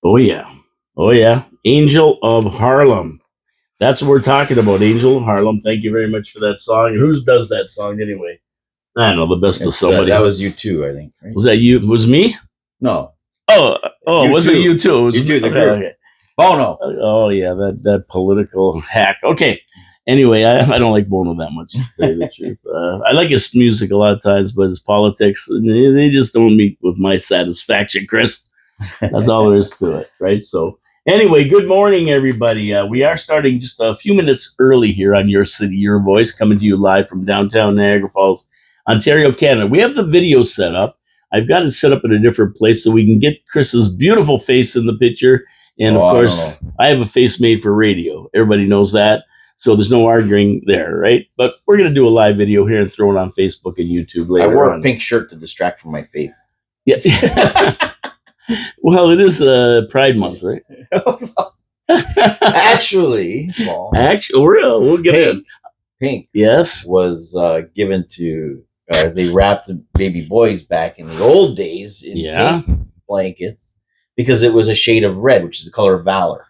Oh, yeah. Oh, yeah. Angel of Harlem. That's what we're talking about. Angel of Harlem. Thank you very much for that song. And who does that song anyway? I don't know. The best of somebody. That was you too, I think. Right? Was that you? Was me? No. Oh, was it you too? It was you too. The okay, group. okay. Bono. Oh, yeah. That political hack. Okay. Anyway, I don't like Bono that much, to tell you the truth. I like his music a lot of times, but his politics, they just don't meet with my satisfaction, Chris. That's all there is to it, right? So anyway, good morning, everybody. We are starting just a few minutes early here on Your City, Your Voice, coming to you live from downtown Niagara Falls, Ontario, Canada. We have the video set up. I've got it set up in a different place so we can get Chris's beautiful face in the picture. And of course, I have a face made for radio. Everybody knows that. So there's no arguing there, right? But we're going to do a live video here and throw it on Facebook and YouTube later. I wore a pink shirt to distract from my face. Yeah. Well, it is Pride Month, right? Actually, we'll get it. Pink, yes, was given to. They wrapped baby boys back in the old days in pink blankets because it was a shade of red, which is the color of valor.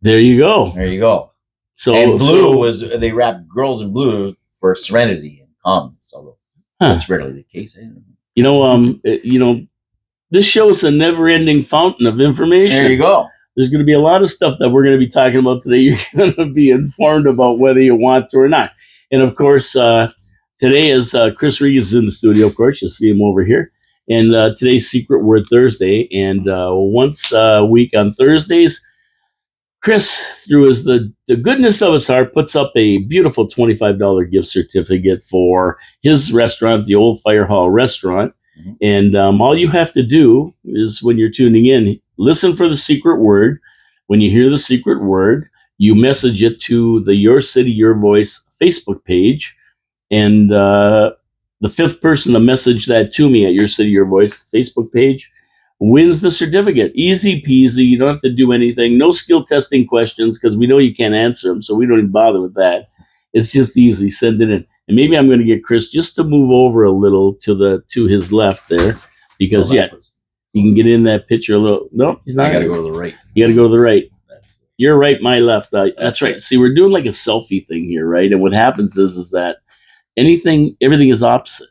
There you go. There you go. So and blue was they wrapped girls in blue for serenity and calmness. Although that's rarely the case. This show is a never-ending fountain of information. There you go. There's going to be a lot of stuff that we're going to be talking about today. You're going to be informed about whether you want to or not. And of course, today is Chris Reed is in the studio. Of course, you'll see him over here. And today's Secret Word Thursday. And once a week on Thursdays, Chris, through the goodness of his heart, puts up a beautiful $25 gift certificate for his restaurant, the Old Fire Hall Restaurant. Mm-hmm. And all you have to do is when you're tuning in, listen for the secret word. When you hear the secret word, you message it to the Your City, Your Voice Facebook page. And the fifth person to message that to me at Your City, Your Voice Facebook page wins the certificate. Easy peasy. You don't have to do anything. No skill testing questions because we know you can't answer them, so we don't even bother with that. It's just easy. Send it in. And maybe I'm going to get Chris just to move over a little to his left there because, you can get in that picture a little. No, he's not. I got to go to the right. You got to go to the right. You're right, my left. That's right. See, we're doing like a selfie thing here, right? And what happens is that everything is opposite.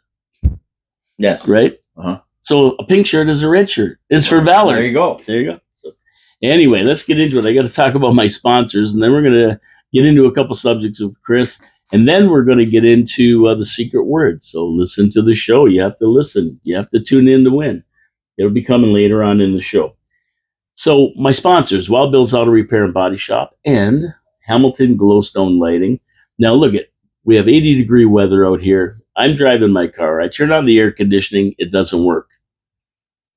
Yes. Right? Uh-huh. So a pink shirt is a red shirt. It's for valor. There you go. So, anyway, let's get into it. I got to talk about my sponsors, and then we're going to get into a couple subjects with Chris, and then we're going to get into the secret word. So listen to the show. You have to listen. You have to tune in to win. It'll be coming later on in the show. So my sponsors, Wild Bill's Auto Repair and Body Shop and Hamilton Glowstone Lighting. Now look we have 80-degree weather out here. I'm driving my car. I turn on the air conditioning. It doesn't work.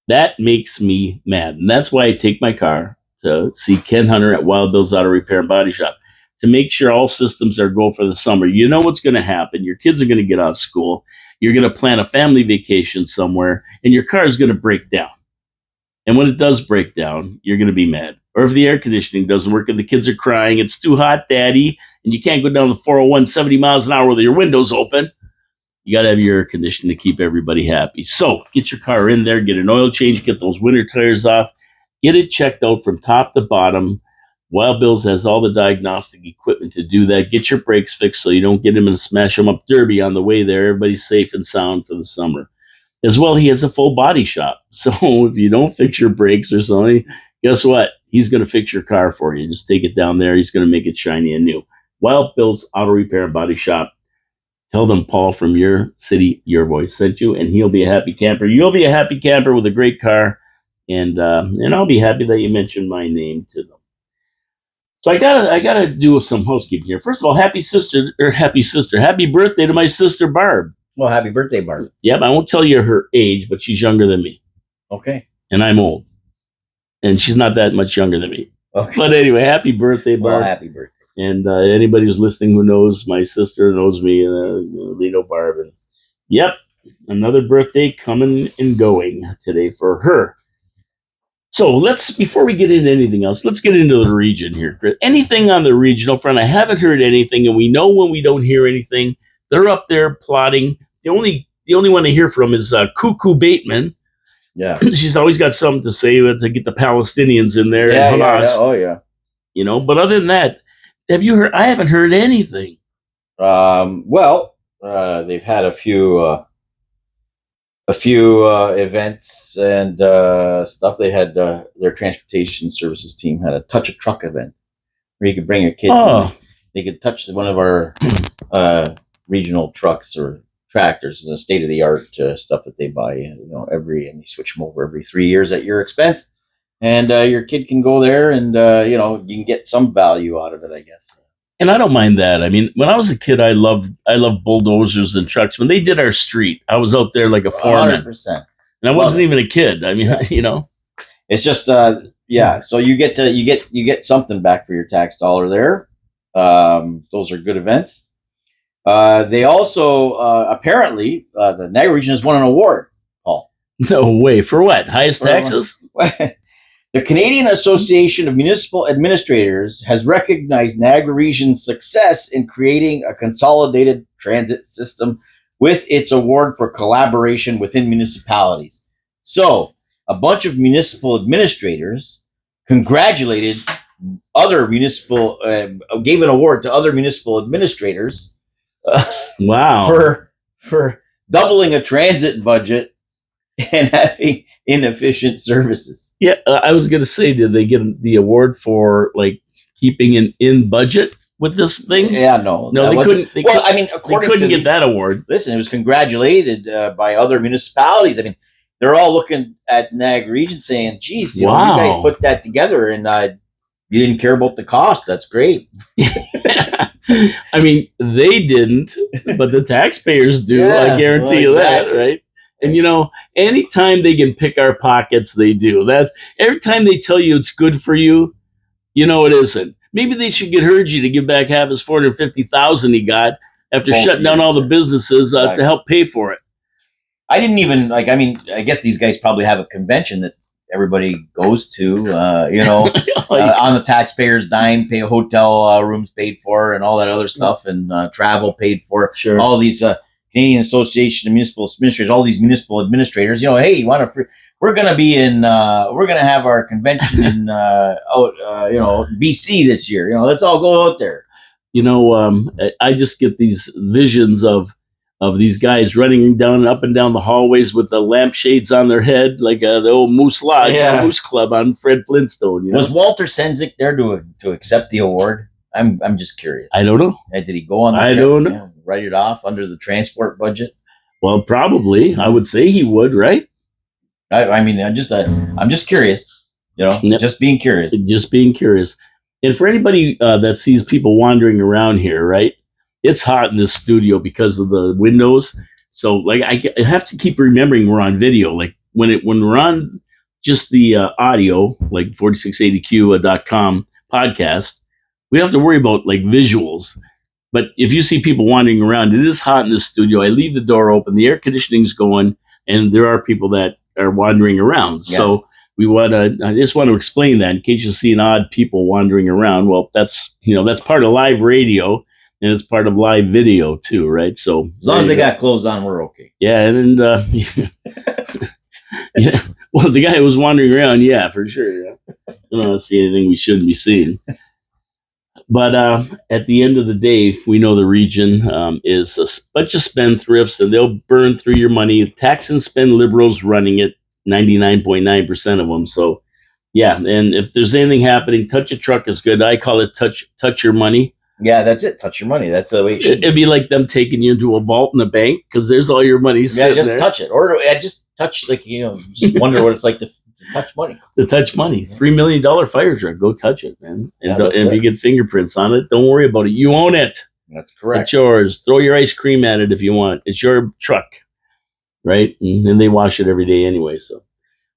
That makes me mad. And that's why I take my car to see Ken Hunter at Wild Bill's Auto Repair and Body Shop to make sure all systems are go for the summer. You know what's going to happen. Your kids are going to get out of school. You're going to plan a family vacation somewhere, and your car is going to break down. And when it does break down, you're going to be mad. Or if the air conditioning doesn't work and the kids are crying, it's too hot, Daddy, and you can't go down the 401 70 miles an hour with your windows open. You got to have your air conditioning to keep everybody happy. So get your car in there, get an oil change, get those winter tires off, get it checked out from top to bottom. Wild Bill's has all the diagnostic equipment to do that. Get your brakes fixed so you don't get them in a smash them up derby on the way there. Everybody's safe and sound for the summer. As well, he has a full body shop. So if you don't fix your brakes or something, guess what? He's going to fix your car for you. Just take it down there. He's going to make it shiny and new. Wild Bill's Auto Repair and Body Shop. Tell them Paul from Your City, Your Voice sent you, and he'll be a happy camper. You'll be a happy camper with a great car, and I'll be happy that you mentioned my name to them. So I gotta do some housekeeping here. First of all, happy birthday to my sister Barb. Well, happy birthday, Barb. Yep, I won't tell you her age, but she's younger than me. Okay. And I'm old, and she's not that much younger than me. Okay. But anyway, happy birthday, Barb. Well, happy birthday. And anybody who's listening who knows my sister knows me, they know Barb. And yep, another birthday coming and going today for her. So before we get into anything else, let's get into the region here. Anything on the regional front? I haven't heard anything, and we know when we don't hear anything, they're up there plotting. The only one I hear from is Cuckoo Bateman, Yeah. She's always got something to say to get the Palestinians in there Yeah, and yeah, Hamas. yeah. Oh, yeah. You know, but other than that, have you heard? I haven't heard anything. Well, they've had a few events and stuff. They had their transportation services team had a touch a truck event where you could bring your kids. Oh. They could touch one of our regional trucks or tractors, the state of the art stuff that they buy. You know, and you switch them over every 3 years at your expense, and your kid can go there, and you know, you can get some value out of it, I guess. And I don't mind that. I mean, when I was a kid, I loved bulldozers and trucks. When they did our street, I was out there like a foreman. 100%. And I wasn't even a kid. I mean, you know, it's just yeah. So you get something back for your tax dollar there. Those are good events. They also apparently the Niagara region has won an award, Paul. No way. For what? Highest taxes? The Canadian Association of Municipal Administrators has recognized Niagara Region's success in creating a consolidated transit system with its award for collaboration within municipalities. So, a bunch of municipal administrators congratulated other municipal, gave an award to other municipal administrators. Wow. For doubling a transit budget and having inefficient services. Yeah, I was going to say, did they get the award for like keeping in budget with this thing? Yeah, no, they couldn't. I mean, according they couldn't to get that award. Listen, it was congratulated by other municipalities. I mean, they're all looking at Niagara Region saying, "Geez, you know, you guys put that together, and you didn't care about the cost. That's great." I mean, they didn't, but the taxpayers do. Yeah, I guarantee you that, right? And you know, anytime they can pick our pockets, they do. That's every time they tell you it's good for you, you know it isn't. Maybe they should get Hergy to give back half his $450,000 he got after shutting down all the businesses to help pay for it. I didn't even like. I mean, I guess these guys probably have a convention that everybody goes to. You know, on the taxpayers' dime, pay hotel rooms paid for, and all that other stuff, and travel paid for. Sure, all these. Canadian Association of Municipal Administrators, all these municipal administrators, you know, hey, you want to? We're going to be in. We're going to have our convention in, you know, BC this year. You know, let's all go out there. You know, I just get these visions of these guys running up and down the hallways with the lampshades on their head, like the old Moose Lodge, Moose Club on Fred Flintstone. You know? Was Walter Senzik there to accept the award? I'm just curious. I don't know. Did he go on? I don't know. Write it off under the transport budget? Well, probably. I would say he would, right? I mean, I'm just curious. You know, just being curious. Just being curious. And for anybody that sees people wandering around here, right? It's hot in this studio because of the windows. So, like, I have to keep remembering we're on video. Like when we're on just the audio, like 4680q.com podcast, we have to worry about like visuals. But if you see people wandering around, it is hot in this studio. I leave the door open, the air conditioning's going, and there are people that are wandering around. Yes. So I just want to explain that in case you see an odd people wandering around. Well, that's part of live radio, and it's part of live video too, right? So as long as they got clothes on, we're okay. Yeah, and yeah. Well, the guy who was wandering around, yeah, for sure. Yeah. I don't see anything we shouldn't be seeing. But at the end of the day, we know the region is a bunch of spendthrifts, and they'll burn through your money. Tax and spend liberals running it, 99.9% of them. So, yeah, and if there's anything happening, touch a truck is good. I call it touch your money. Yeah, that's it. Touch your money. That's the way it should. It'd be like them taking you into a vault in a bank because there's all your money sitting there. Yeah, just touch it. Or just touch, like, you know, just wonder what it's like to touch money. To touch money. $3 million fire truck. Go touch it, man. And if you get fingerprints on it, don't worry about it. You own it. That's correct. It's yours. Throw your ice cream at it if you want. It's your truck. Right? And they wash it every day anyway. So,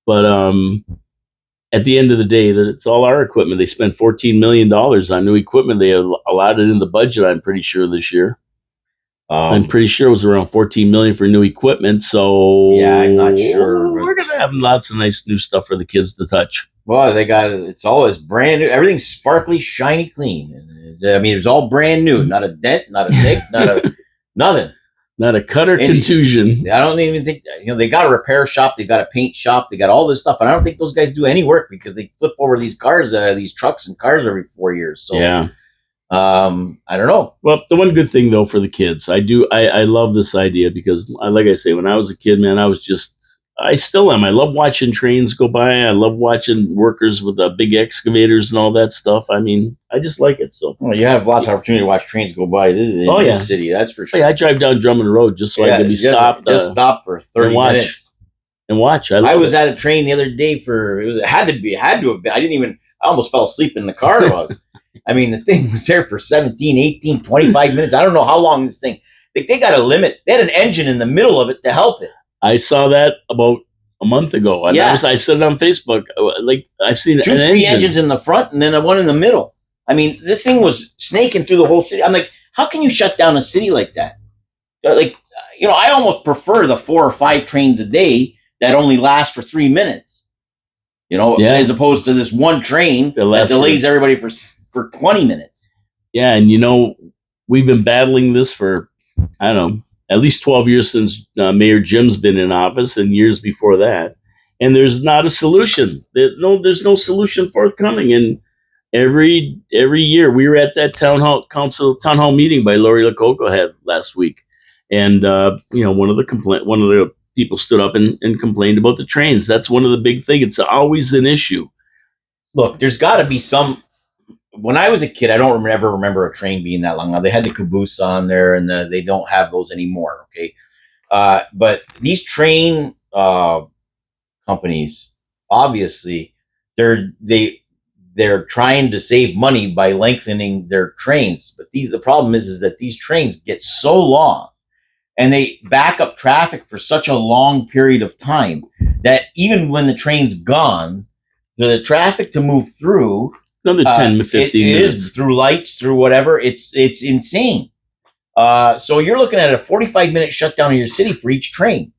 but at the end of the day, that it's all our equipment. They spent $14 million on new equipment. They allowed it in the budget, I'm pretty sure, this year. I'm pretty sure it was around $14 million for new equipment. So yeah, I'm not sure. We're gonna have lots of nice new stuff for the kids to touch. Well, they got it. It's always brand new. Everything's sparkly, shiny, clean. I mean, it's all brand new. Not a dent, not a nick, not a nothing. Not a cut or And- contusion. I don't even think, they got a repair shop, they got a paint shop, they got all this stuff, and I don't think those guys do any work because they flip over these cars, these trucks and cars every 4 years. So Yeah. I don't know. Well, the one good thing though for the kids, I love this idea because, like I say, when I was a kid, man, I still am. I love watching trains go by. I love watching workers with big excavators and all that stuff. I mean, I just like it. So, Well, you have lots of opportunity to watch trains go by in this city, that's for sure. hey, I drive down Drummond Road just so I can be stopped. Just stop for 30 watch. minutes. And watch. I was at a train the other day it had to have been. I almost fell asleep in the car. I mean, the thing was there for 17, 18, 25 minutes. I don't know how long this thing, they got a limit. They had an engine in the middle of it to help it. I saw that about a month ago. And I said it on Facebook. Like, I've seen 2 engines in the front and then one in the middle. I mean, this thing was snaking through the whole city. I'm like, how can you shut down a city like that? Like, I almost prefer the 4 or 5 trains a day that only last for 3 minutes. As opposed to this one train that delays everybody for 20 minutes. Yeah, and we've been battling this for, I don't know, at least 12 years since Mayor Jim's been in office, and years before that. And there's not a solution. There's no solution forthcoming. And every year, we were at that town hall meeting by Lori Lococo had last week, and one of the people stood up and complained about the trains. That's one of the big things. It's always an issue. Look, there's got to be some. When I was a kid, I don't ever remember a train being that long. Now they had the caboose on there, and they don't have those anymore. Okay, but these train companies, obviously, they're trying to save money by lengthening their trains. But the problem is that these trains get so long, and they back up traffic for such a long period of time that even when the train's gone, for the traffic to move through. Another 10 to 15 minutes. It is through lights, through whatever. It's insane. So you're looking at a 45-minute shutdown of your city for each train.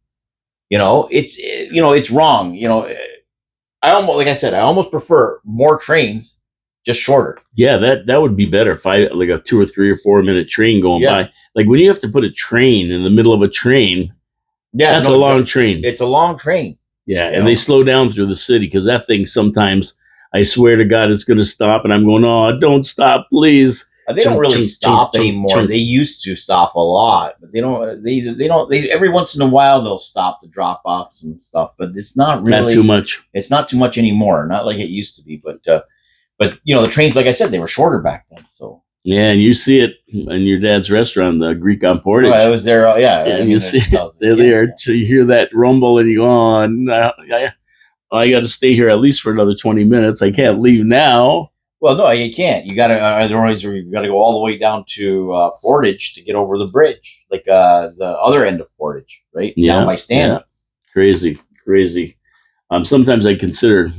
It's wrong. I almost prefer more trains, just shorter. Yeah, that would be better. Like a 2 or 3 or 4 minute train going by. Like when you have to put a train in the middle of a train, that's a long train. It's a long train. Yeah, and they slow down through the city because that thing sometimes, I swear to God, it's going to stop, and I'm going, oh, don't stop, please. They don't really stop anymore. They used to stop a lot, but they don't. They every once in a while they'll stop to drop off some stuff, but it's not really not too much. It's not too much anymore. Not like it used to be, but the trains, like I said, they were shorter back then. So yeah, and you see it in your dad's restaurant, the Greek on Portage. I was there. And you see it, they're there. So you hear that rumble, and you go, oh, no, I got to stay here at least for another 20 minutes. I can't leave now. Well, no, you can't. You got to. Otherwise, you got to go all the way down to Portage to get over the bridge, like the other end of Portage, right? Yeah, down by Stanley. Yeah. Crazy. Sometimes I consider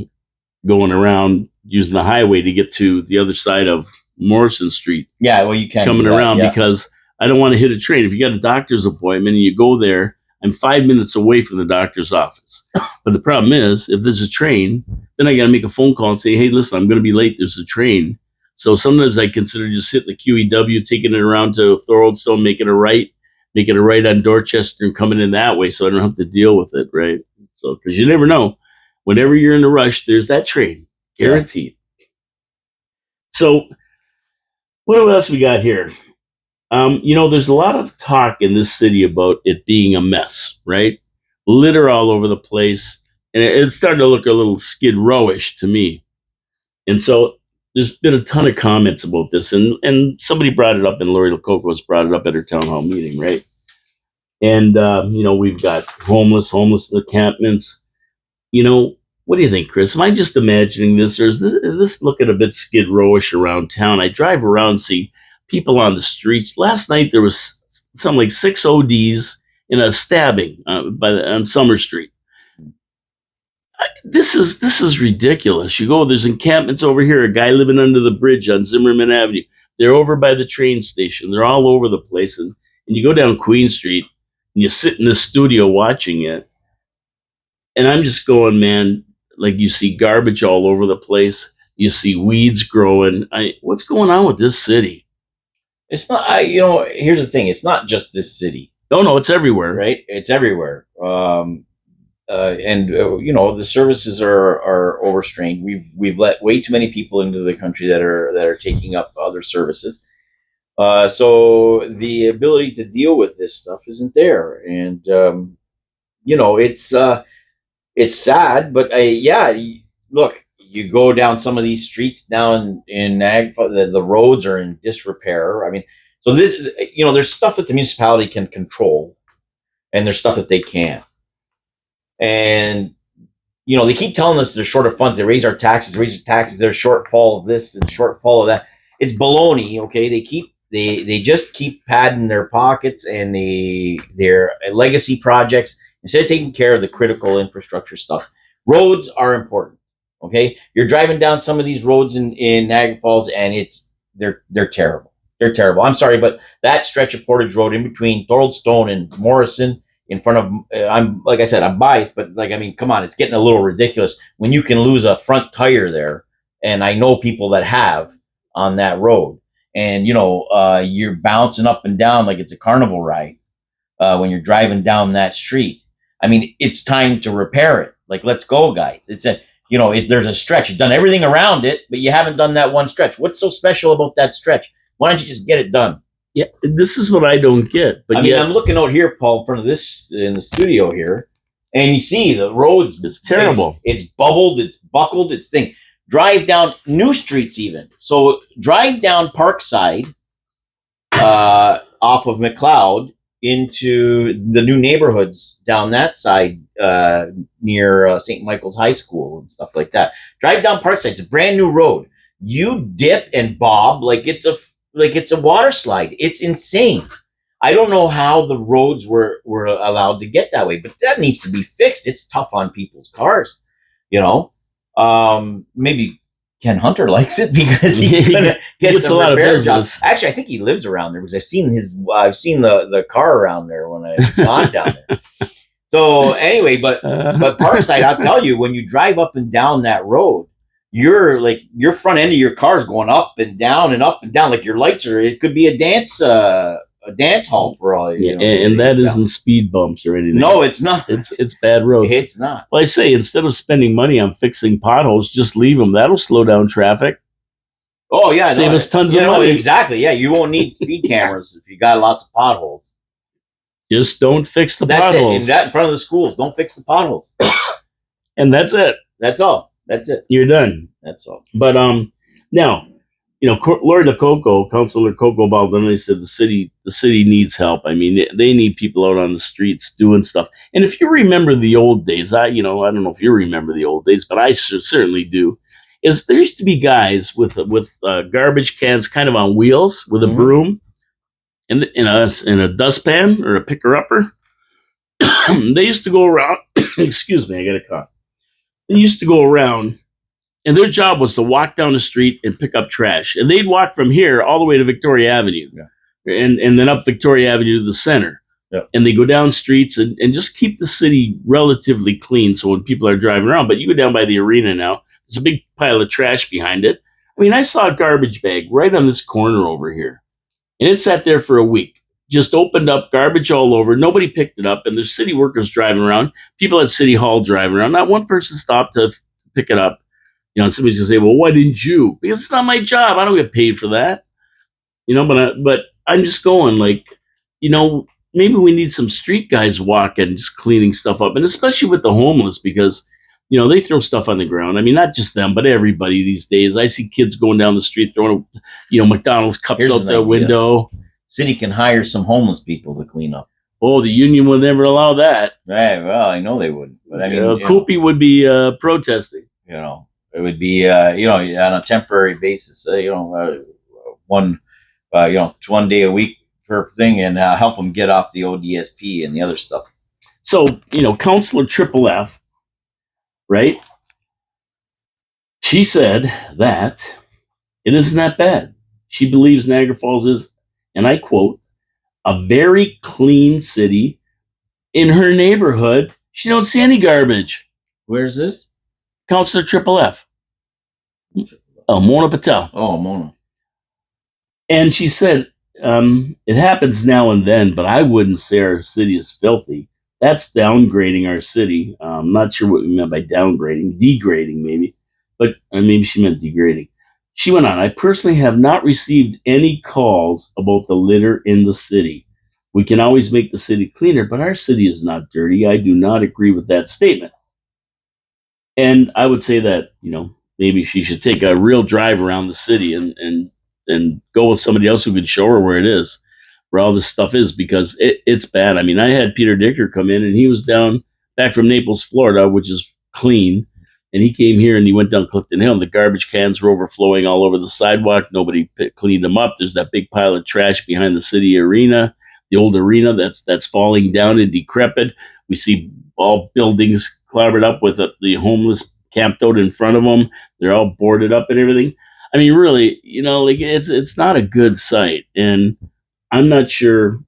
going around using the highway to get to the other side of Morrison Street. Yeah, well, you can coming around because I don't want to hit a train. If you got a doctor's appointment and you go there, I'm 5 minutes away from the doctor's office. But the problem is, if there's a train, then I got to make a phone call and say, hey, listen, I'm going to be late. There's a train. So sometimes I consider just hitting the QEW, taking it around to Thoroldstone, making a right on Dorchester and coming in that way so I don't have to deal with it, right? So, because you never know. Whenever you're in a rush, there's that train. Guaranteed. Yeah. So, what else we got here? There's a lot of talk in this city about it being a mess, right? Litter all over the place. And it's starting to look a little Skid Row-ish to me. And so there's been a ton of comments about this. And somebody brought it up, and Lori Lococo's brought it up at her town hall meeting, right? And, we've got homeless encampments. What do you think, Chris? Am I just imagining this, or is this looking a bit Skid Row-ish around town? I drive around, see people on the streets. Last night there was something like 6 ODs in a stabbing on Summer Street. This is ridiculous. You go, there's encampments over here. A guy living under the bridge on Zimmerman Avenue. They're over by the train station. They're all over the place. And you go down Queen Street and you sit in the studio watching it. And I'm just going, man, like you see garbage all over the place. You see weeds growing. What's going on with this city? It's not, here's the thing. It's not just this city. Oh no, it's everywhere. right? It's everywhere. The services are overstrained. We've let way too many people into the country that are taking up other services. So the ability to deal with this stuff isn't there, and it's sad. But look, you go down some of these streets now in Niagara, the roads are in disrepair. I mean, so this, there's stuff that the municipality can control, and there's stuff that they can't. And they keep telling us they're short of funds. They raise our taxes, They're shortfall of this and shortfall of that. It's baloney. Okay, they just keep padding their pockets and their legacy projects instead of taking care of the critical infrastructure stuff. Roads are important. Okay, you're driving down some of these roads in Niagara Falls, and they're terrible. They're terrible. I'm sorry, but that stretch of Portage Road in between Thorold Stone and Morrison, in front of, I'm like I said, I'm biased, but come on, it's getting a little ridiculous when you can lose a front tire there, and I know people that have on that road, and you're bouncing up and down like it's a carnival ride when you're driving down that street. I mean, it's time to repair it. Like, let's go, guys. There's a stretch. You've done everything around it, but you haven't done that one stretch. What's so special about that stretch? Why don't you just get it done? Yeah, this is what I don't get. But I'm looking out here, Paul, in front of this in the studio here, and you see the roads. It's terrible. It's bubbled. It's buckled. It's thing. Drive down new streets even. So drive down Parkside off of McLeod into the new neighborhoods down that side near St. Michael's High School and stuff like that. Drive down Parkside. It's a brand new road. You dip and bob like it's a water slide. It's insane. I don't know how the roads were allowed to get that way, but that needs to be fixed. It's tough on people's cars, Maybe Ken Hunter likes it because he's gonna get some repair jobs. Actually, I think he lives around there because I've seen the car around there when I've gone down there. So anyway, but Parkside, I'll tell you, when you drive up and down that road, your front end of your car is going up and down and up and down. Like your lights it could be a dance hall for all you know. And that isn't speed bumps or anything. No, it's not. It's bad roads. It's not. Well, I say, instead of spending money on fixing potholes, just leave them. That'll slow down traffic. Oh yeah, save us tons of money. Exactly. Yeah, you won't need speed cameras if you got lots of potholes. Just don't fix the potholes. potholes. That in front of the schools. Don't fix the potholes. And that's it. That's all. That's it. You're done. That's all. But now, Lori Lococo, Councilor Coco Baldoni said the city needs help. I mean, they need people out on the streets doing stuff. And if you remember the old days, I don't know if you remember the old days, but I certainly do. Is there used to be guys with garbage cans kind of on wheels with a broom and in a dustpan or a picker-upper. They used to go around. Excuse me, I got a cough. They used to go around, and their job was to walk down the street and pick up trash. And they'd walk from here all the way to Victoria Avenue, and then up Victoria Avenue to the center. Yeah. And they go down streets and just keep the city relatively clean so when people are driving around. But you go down by the arena now, there's a big pile of trash behind it. I mean, I saw a garbage bag right on this corner over here, and it sat there for a week. Just opened up, garbage all over. Nobody picked it up, and there's city workers driving around. People at City Hall driving around. Not one person stopped to pick it up. And somebody's gonna say, "Well, why didn't you?" Because it's not my job. I don't get paid for that. But I'm just going maybe we need some street guys walking, just cleaning stuff up, and especially with the homeless because they throw stuff on the ground. I mean, not just them, but everybody these days. I see kids going down the street throwing McDonald's cups out the window. City can hire some homeless people to clean up. Oh, the union would never allow that. Right, well, I know they wouldn't. But I mean, Koopy would be protesting. It would be on a temporary basis. One day a week per thing, and help them get off the ODSP and the other stuff. So Councilor Triple F, right? She said that it isn't that bad. She believes Niagara Falls is, and I quote, a very clean city. In her neighborhood, she don't see any garbage. Where's this? Councilor Triple F. Oh, Mona Patel. Oh, Mona. And she said, it happens now and then, but I wouldn't say our city is filthy. That's downgrading our city. I'm not sure what we meant by downgrading, degrading maybe, but maybe she meant degrading. She went on, I personally have not received any calls about the litter in the city. We can always make the city cleaner, but our city is not dirty. I do not agree with that statement. And I would say that, maybe she should take a real drive around the city and go with somebody else who could show her where it is, where all this stuff is, because it's bad. I mean, I had Peter Dicker come in, and he was down back from Naples, Florida, which is clean. And he came here and he went down Clifton Hill, and the garbage cans were overflowing all over the sidewalk. Nobody cleaned them up. There's that big pile of trash behind the city arena, the old arena that's falling down and decrepit. We see all buildings clobbered up with the homeless camped out in front of them. They're all boarded up and everything. I mean, really, like it's not a good sight, and I'm not sure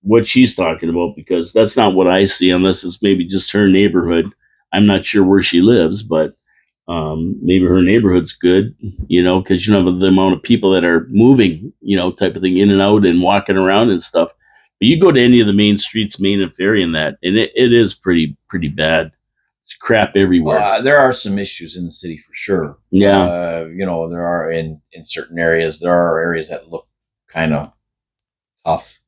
what she's talking about, because that's not what I see, unless it's maybe just her neighborhood. I'm not sure where she lives, but maybe her neighborhood's good, because you know the amount of people that are moving, type of thing, in and out and walking around and stuff. But you go to any of the main streets, Main and Ferry, and it is pretty bad. It's crap everywhere. There are some issues in the city for sure. Yeah. There are in certain areas. There are areas that look kind of tough.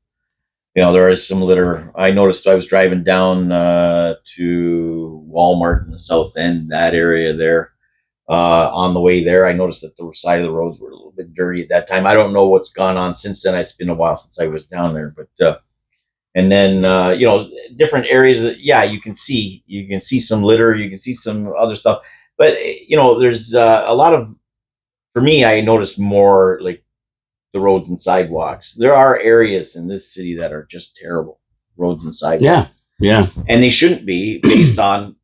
There is some litter. I noticed I was driving down to Walmart in the South End, that area there. On the way there, I noticed that the side of the roads were a little bit dirty at that time. I don't know what's gone on since then. It's been a while since I was down there, but and then different areas that you can see some litter, you can see some other stuff, but there's a lot of, for me, I noticed more like the roads and sidewalks. There are areas in this city that are just terrible, roads and sidewalks. Yeah. And they shouldn't be, based on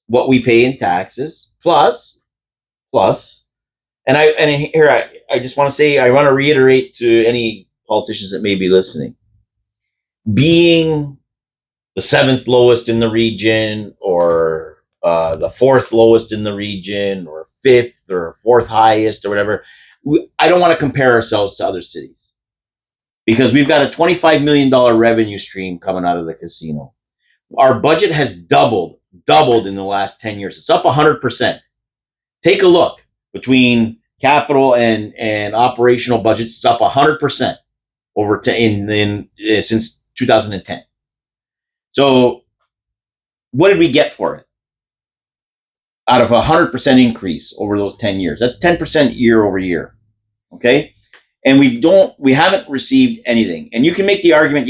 what we pay in taxes, plus, and I just want to say, I want to reiterate to any politicians that may be listening, being the 7th lowest in the region, or the 4th lowest in the region, or 5th or 4th highest or whatever, I don't want to compare ourselves to other cities, because we've got a $25 million revenue stream coming out of the casino. Our budget has doubled in the last 10 years. It's up 100%. Take a look between capital and operational budgets. It's up 100% since 2010. So what did we get for it? Out of 100% increase over those 10 years. That's 10% year over year. Okay. And we haven't received anything. And you can make the argument,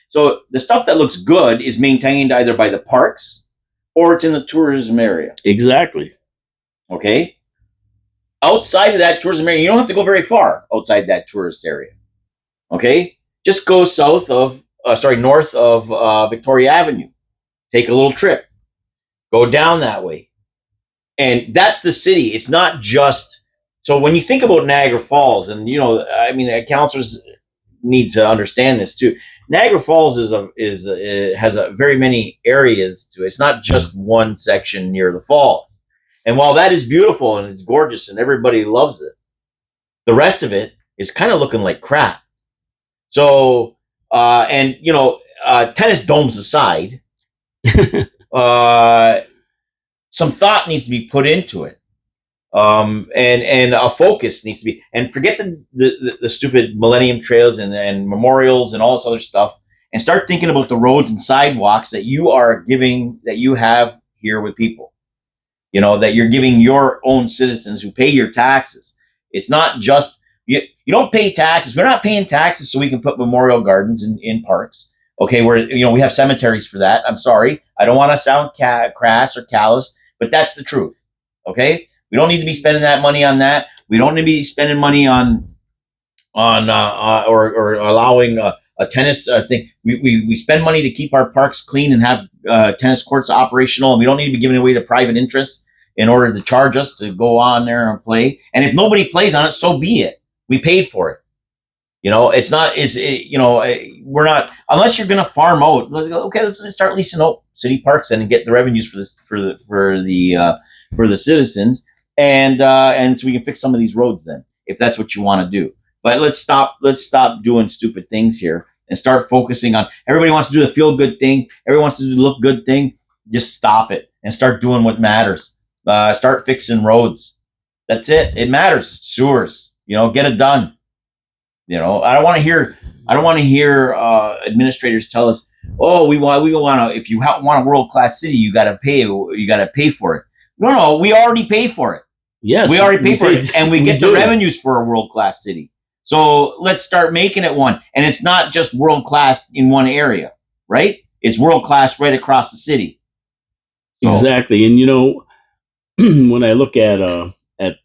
so the stuff that looks good is maintained either by the parks or it's in the tourism area. Exactly. Okay. Outside of that tourism area, you don't have to go very far outside that tourist area. Okay. Just go north of Victoria Avenue. Take a little trip. Go down that way. And that's the city. It's not just, so when you think about Niagara Falls, and councillors need to understand this too. Niagara Falls has a very many areas to it. It's not just one section near the falls. And while that is beautiful and it's gorgeous and everybody loves it, the rest of it is kind of looking like crap. So, tennis domes aside, some thought needs to be put into it. And a focus needs to be, and forget the stupid Millennium Trails and memorials and all this other stuff, and start thinking about the roads and sidewalks that you have here with people. That you're giving your own citizens who pay your taxes. It's not just, you don't pay taxes. We're not paying taxes so we can put memorial gardens in parks. Okay, we have cemeteries for that. I'm sorry. I don't want to sound crass or callous, but that's the truth. Okay? We don't need to be spending that money on that. We don't need to be spending money on or allowing a tennis thing. We spend money to keep our parks clean and have tennis courts operational, and we don't need to be giving away to private interests in order to charge us to go on there and play. And if nobody plays on it, so be it. We paid for it. We're not, unless you're going to farm out. Okay, let's start leasing out city parks and get the revenues for the citizens, and so we can fix some of these roads then, if that's what you want to do. But let's stop doing stupid things here and start focusing on. Everybody wants to do the feel good thing. Everyone wants to do the look good thing. Just stop it and start doing what matters. Start fixing roads. That's it. It matters. Sewers. Get it done. I don't want to hear administrators tell us, oh, we want to. If you want a world class city, you got to pay. You got to pay for it. No, we already pay for it. Yes, we already pay for it, and we get the revenues for a world class city. So let's start making it one. And it's not just world class in one area, right? It's world class right across the city. So. Exactly. And when I look at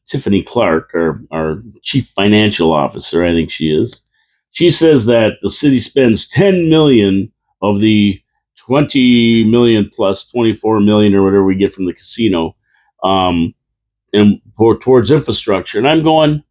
Tiffany Clark, our chief financial officer, I think she is, she says that the city spends 10 million of the 20 million plus 24 million or whatever we get from the casino, and towards infrastructure. And I'm going,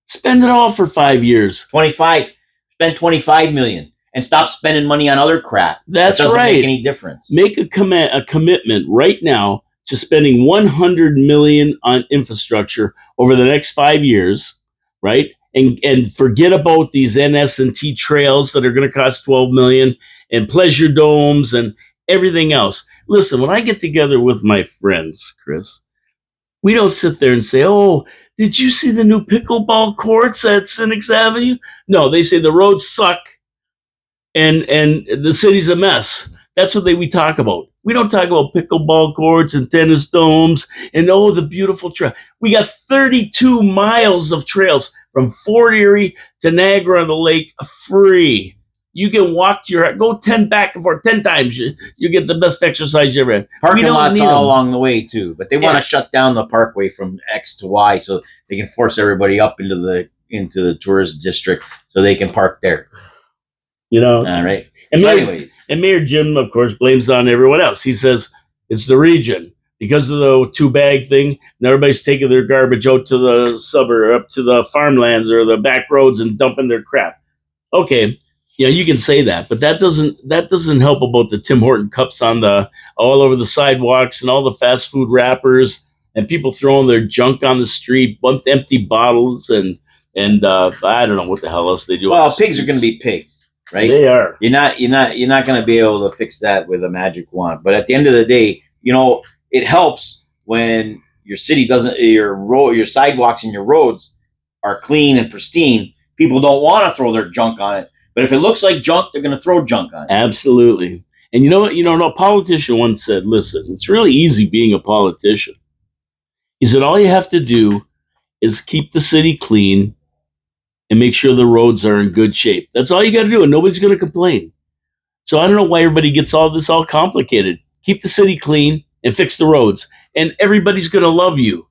spend it all for 5 years. 25. Spend 25 million and stop spending money on other crap. That's that doesn't right. Make any difference. Make a commitment right now to spending 100 million on infrastructure over the next 5 years, right? And forget about these NS&T trails that are going to cost 12 million and pleasure domes and everything else. Listen, when I get together with my friends, Chris, we don't sit there and say, oh, did you see the new pickleball courts at Cynics Avenue? No, they say the roads suck and the city's a mess. That's what we talk about. We don't talk about pickleball courts and tennis domes and, the beautiful trail. We got 32 miles of trails from Fort Erie to Niagara on the Lake free. You can walk go 10 back and forth 10 times. You get the best exercise you ever had. Parking lots all along the way too, but they want to shut down the parkway from X to Y so they can force everybody up into the tourist district so they can park there. All right. And Mayor Jim, of course, blames it on everyone else. He says it's the region because of the 2-bag thing. And everybody's taking their garbage out to the suburb, up to the farmlands or the back roads and dumping their crap. Okay. Yeah, you can say that, but that doesn't help about the Tim Horton cups all over the sidewalks and all the fast food wrappers and people throwing their junk on the street, empty bottles and I don't know what the hell else they do. Well, pigs are going to be pigs, right? They are. You're not going to be able to fix that with a magic wand. But at the end of the day, it helps when your city your sidewalks and your roads are clean and pristine. People don't want to throw their junk on it. But if it looks like junk, they're going to throw junk on it. Absolutely. And you know what? A politician once said, listen, it's really easy being a politician. He said, all you have to do is keep the city clean and make sure the roads are in good shape. That's all you got to do, and nobody's going to complain. So I don't know why everybody gets all complicated. Keep the city clean and fix the roads, and everybody's going to love you.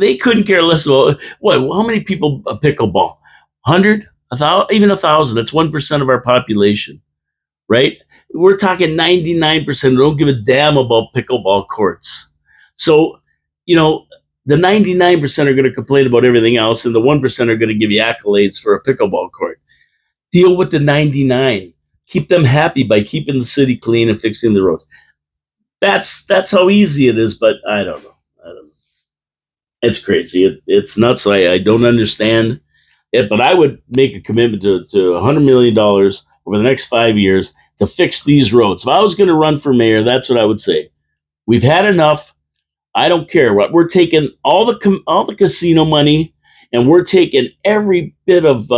They couldn't care less about how many people pickleball? 100? 1,000? Even 1,000. That's 1% of our population, right? We're talking 99% don't give a damn about pickleball courts. So, the 99% are going to complain about everything else, and the 1% are going to give you accolades for a pickleball court. Deal with the 99. Keep them happy by keeping the city clean and fixing the roads. That's how easy it is, but I don't know. It's crazy. It's nuts. I don't understand it, but I would make a commitment to $100 million over the next 5 years to fix these roads. If I was going to run for mayor, that's what I would say. We've had enough. I don't care what we're taking all the casino money, and we're taking every bit of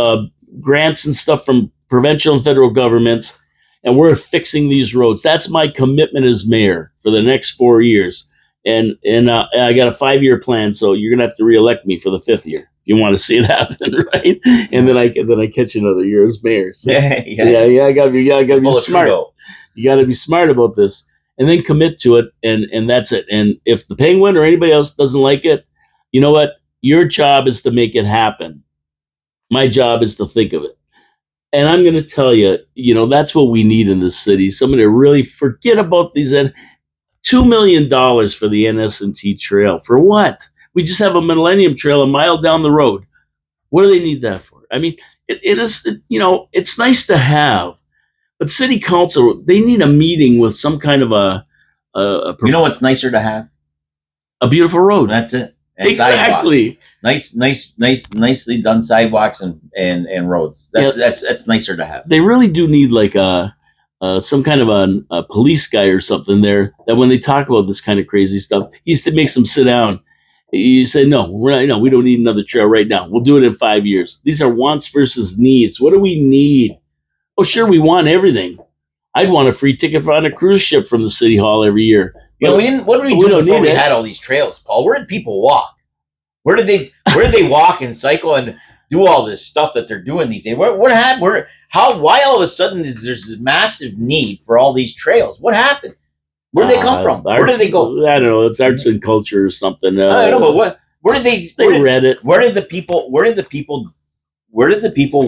grants and stuff from provincial and federal governments, and we're fixing these roads. That's my commitment as mayor for the next 4 years. And I got a 5-year plan, so you're gonna have to reelect me for the 5th year. You want to see it happen, right? And then I catch another year as mayor. So, I gotta be smart. You gotta be smart about this. And then commit to it, and that's it. And if the Penguin or anybody else doesn't like it, you know what? Your job is to make it happen. My job is to think of it. And I'm going to tell you, that's what we need in this city. Somebody to really forget about these. $2 million for the NS&T trail. For what? We just have a Millennium Trail a mile down the road. What do they need that for? I mean, it's nice to have. But city council, they need a meeting with some kind of a what's nicer to have? A beautiful road. That's it. and sidewalks. Exactly. Nicely done sidewalks and roads. That's nicer to have. They really do need like some kind of a police guy or something there that when they talk about this kind of crazy stuff, he used to make them sit down. You say, no, we don't need another trail right now. We'll do it in 5 years. These are wants versus needs. What do we need? Oh, sure, we want everything. I'd want a free ticket on a cruise ship from the city hall every year. You know, we didn't. What did we do before we had all these trails, Paul? Where did people walk? Where did they walk and cycle and do all this stuff that they're doing these days? What happened? Why all of a sudden there's this massive need for all these trails? What happened? Where did they come from? Where did they go? I don't know. It's arts and culture or something. I don't know, but where did they? They read it. Where did the people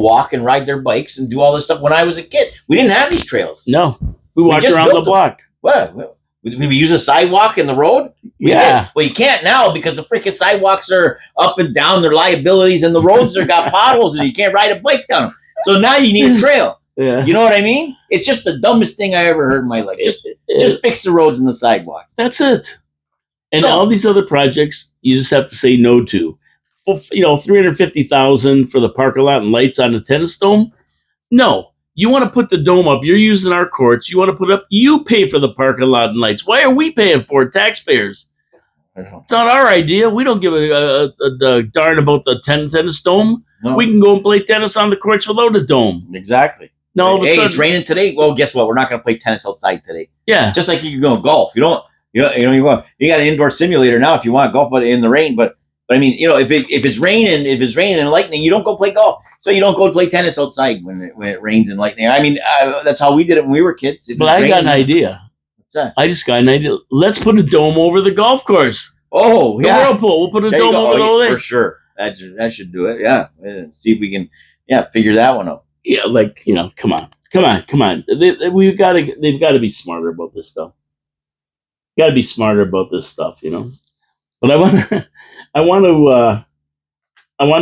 walk and ride their bikes and do all this stuff when I was a kid? We didn't have these trails. No, we walked around the block. What? We use a sidewalk in the road? Yeah. Well, you can't now because the freaking sidewalks are up and down. Their liabilities and the roads are got potholes and you can't ride a bike down them. So now you need a trail. Yeah. You know what I mean? It's just the dumbest thing I ever heard in my life. Just fix the roads and the sidewalks. That's it. And all these other projects, you just have to say no to. Well, $350,000 for the parking lot and lights on the tennis dome. No, you want to put the dome up. You're using our courts. You want to put it up. You pay for the parking lot and lights. Why are we paying for it? Taxpayers. It's not our idea. We don't give a darn about the tennis dome. No. We can go and play tennis on the courts without a dome. Exactly. No, all of a sudden, it's raining today. Well, guess what? We're not going to play tennis outside today. Yeah. Just like you can go golf. You got an indoor simulator now if you want golf, but in the rain. But I mean, if it's raining and lightning, you don't go play golf. So you don't go play tennis outside when it rains and lightning. I mean, that's how we did it when we were kids. But I got an idea. What's that? I just got an idea. Let's put a dome over the golf course. Oh, yeah. The whirlpool. We'll put a dome over the thing. For sure. That should do it. Yeah. See if we can, figure that one out. Yeah, come on. They've got to be smarter about this stuff. Got to be smarter about this stuff, But I want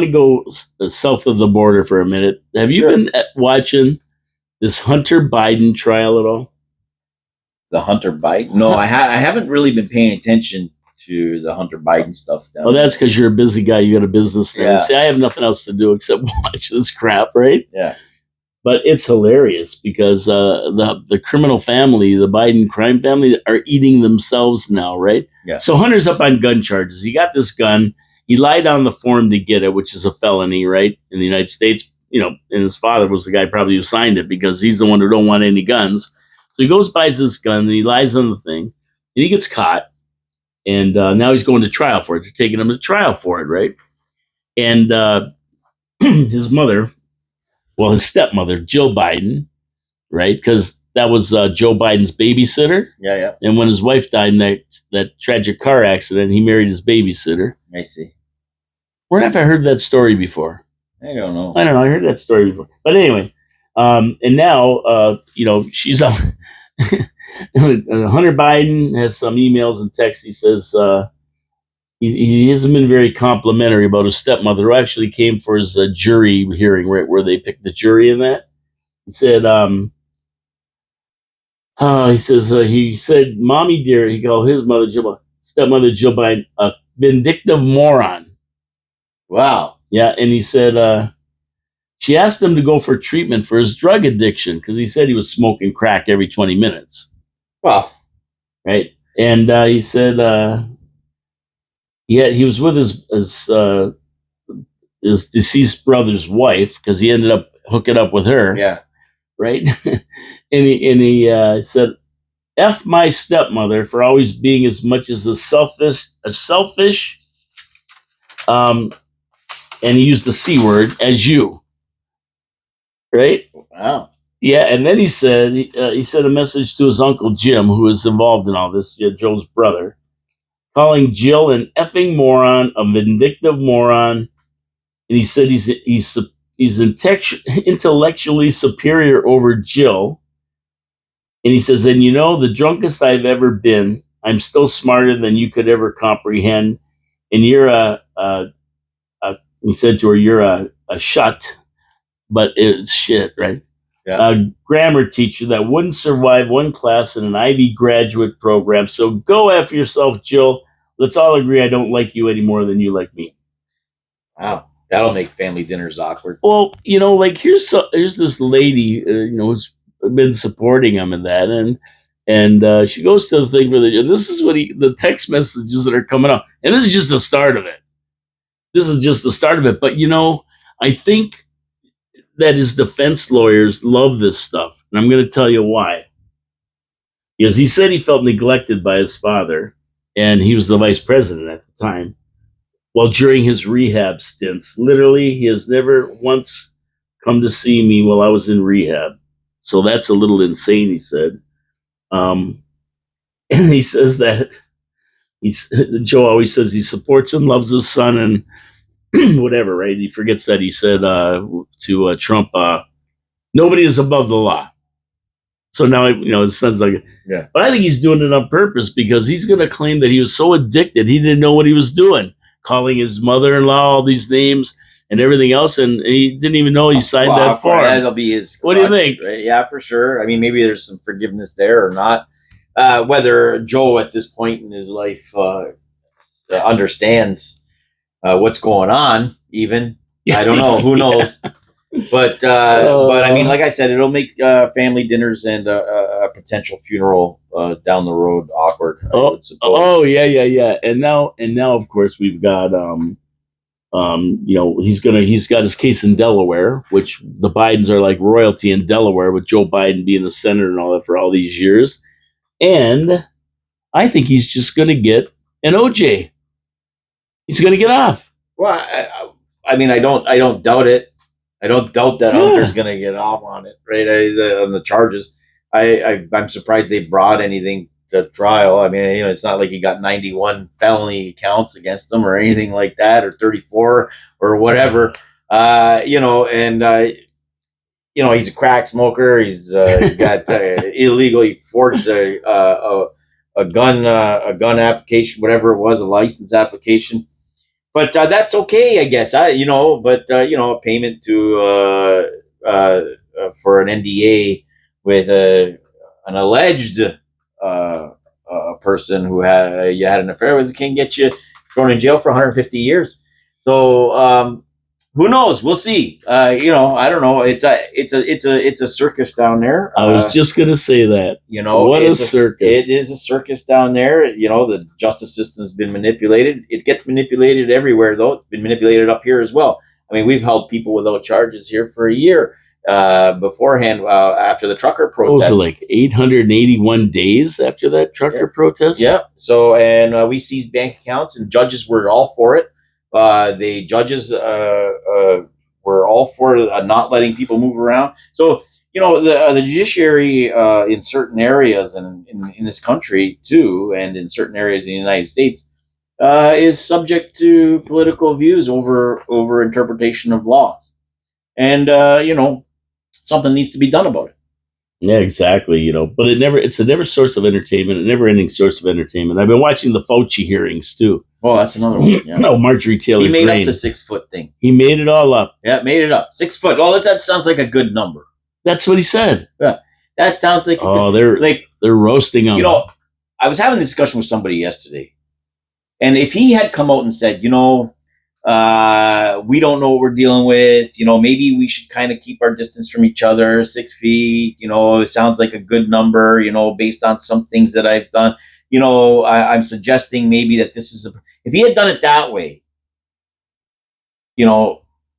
to go south of the border for a minute. Have you been watching this Hunter Biden trial at all? The Hunter Biden? No, I haven't really been paying attention to the Hunter Biden stuff. Well, that's because you're a busy guy. You got a business there. Yeah. See, I have nothing else to do except watch this crap, right? Yeah. But it's hilarious because the criminal family, the Biden crime family, are eating themselves now, right? Yeah. So Hunter's up on gun charges. He got this gun. He lied on the form to get it, which is a felony, right? In the United States, and his father was the guy probably who signed it because he's the one who don't want any guns. So he goes, buys this gun, and he lies on the thing, and he gets caught. And now he's going to trial for it. They're taking him to trial for it, right? And his mother, his stepmother, Jill Biden, right? Because that was Joe Biden's babysitter. Yeah. And when his wife died in that tragic car accident, he married his babysitter. I see. Where have I heard that story before? I don't know. I heard that story before. But anyway, and now, she's up. Hunter Biden has some emails and texts. He says he hasn't been very complimentary about his stepmother, who actually came for his jury hearing, right, where they picked the jury in that. He said, he said, "Mommy dear," he called his stepmother Jill Biden, a vindictive moron. Wow. Yeah, and he said she asked him to go for treatment for his drug addiction because he said he was smoking crack every 20 minutes. Wow. Right. And he said he was with his deceased brother's wife because he ended up hooking up with her. Yeah. Right. and he said, "F my stepmother for always being as much as a selfish, and he used the C word, as you." Right? Wow. Yeah, and then he said he sent a message to his uncle Jim, who is involved in all this, Joe's brother, calling Jill an effing moron, a vindictive moron, and he said he's intellectually superior over Jill, and he says, "And the drunkest I've ever been, I'm still smarter than you could ever comprehend, and you're he said to her, you're a shut, but it's shit, right? Yeah. A grammar teacher that wouldn't survive one class in an Ivy graduate program. So go F yourself, Jill. let's all agree I don't like you any more than you like me. Wow, that'll make family dinners awkward. Well, like here's this lady, who's been supporting him in that, and she goes to the thing for and this is what the text messages that are coming up, and this is just the start of it. This is just the start of it, but I think that his defense lawyers love this stuff, and I'm going to tell you why. Because he said he felt neglected by his father, and he was the vice president at the time. Well, during his rehab stints, literally, he has never once come to see me while I was in rehab. So that's a little insane, he said. And he says that Joe always says he supports and loves his son and whatever, right? He forgets that he said to Trump, nobody is above the law. So now, it sounds like, Yeah. But I think he's doing it on purpose because he's going to claim that he was so addicted, he didn't know what he was doing, calling his mother-in-law all these names and everything else, and he didn't even know he signed that form. That'll be his. What do you think? Right? Yeah, for sure. I mean, maybe there's some forgiveness there or not. Whether Joe at this point in his life understands what's going on, even I don't know. Who knows? But I mean, like I said, it'll make family dinners and a potential funeral down the road awkward. I would suppose. Oh yeah. And now, of course, we've got he's got his case in Delaware, which the Bidens are like royalty in Delaware, with Joe Biden being the senator and all that for all these years. And I think he's just going to get an OJ. He's going to get off. Well, I mean, I don't doubt it. I don't doubt that Hunter's going to get off on it, right? On the charges. I'm surprised they brought anything to trial. I mean, it's not like he got 91 felony counts against him or anything like that, or 34 or whatever. He's a crack smoker. He's got illegal. He forged a gun application, whatever it was, a license application. But that's okay, I guess. A payment to for an NDA with an alleged person who you had an affair with can get you thrown in jail for 150 years. So who knows? We'll see. I don't know. It's a circus down there. I was just gonna say that. What a circus! It is a circus down there. The justice system has been manipulated. It gets manipulated everywhere, though. It's been manipulated up here as well. I mean, we've held people without charges here for a year beforehand after the trucker protest. Was it like 881 days after that trucker protest? Yeah. So, and we seized bank accounts, and judges were all for it. The judges were all for not letting people move around. So, the judiciary in certain areas and in this country too, and in certain areas in the United States, is subject to political views over interpretation of laws. And, something needs to be done about it. Yeah, exactly. But it's a never source of entertainment, a never ending source of entertainment. I've been watching the Fauci hearings too. Oh, that's another one. Yeah. No, Marjorie Taylor He made Greene. up the 6 foot thing. He made it all up. Yeah, made it up. 6 foot. Oh, that sounds like a good number. That's what he said. Yeah, that sounds like. They're roasting him. I was having a discussion with somebody yesterday, and if he had come out and said, we don't know what we're dealing with, maybe we should kind of keep our distance from each other, 6 feet. It sounds like a good number. Based on some things that I've done. I'm suggesting maybe that this is if he had done it that way,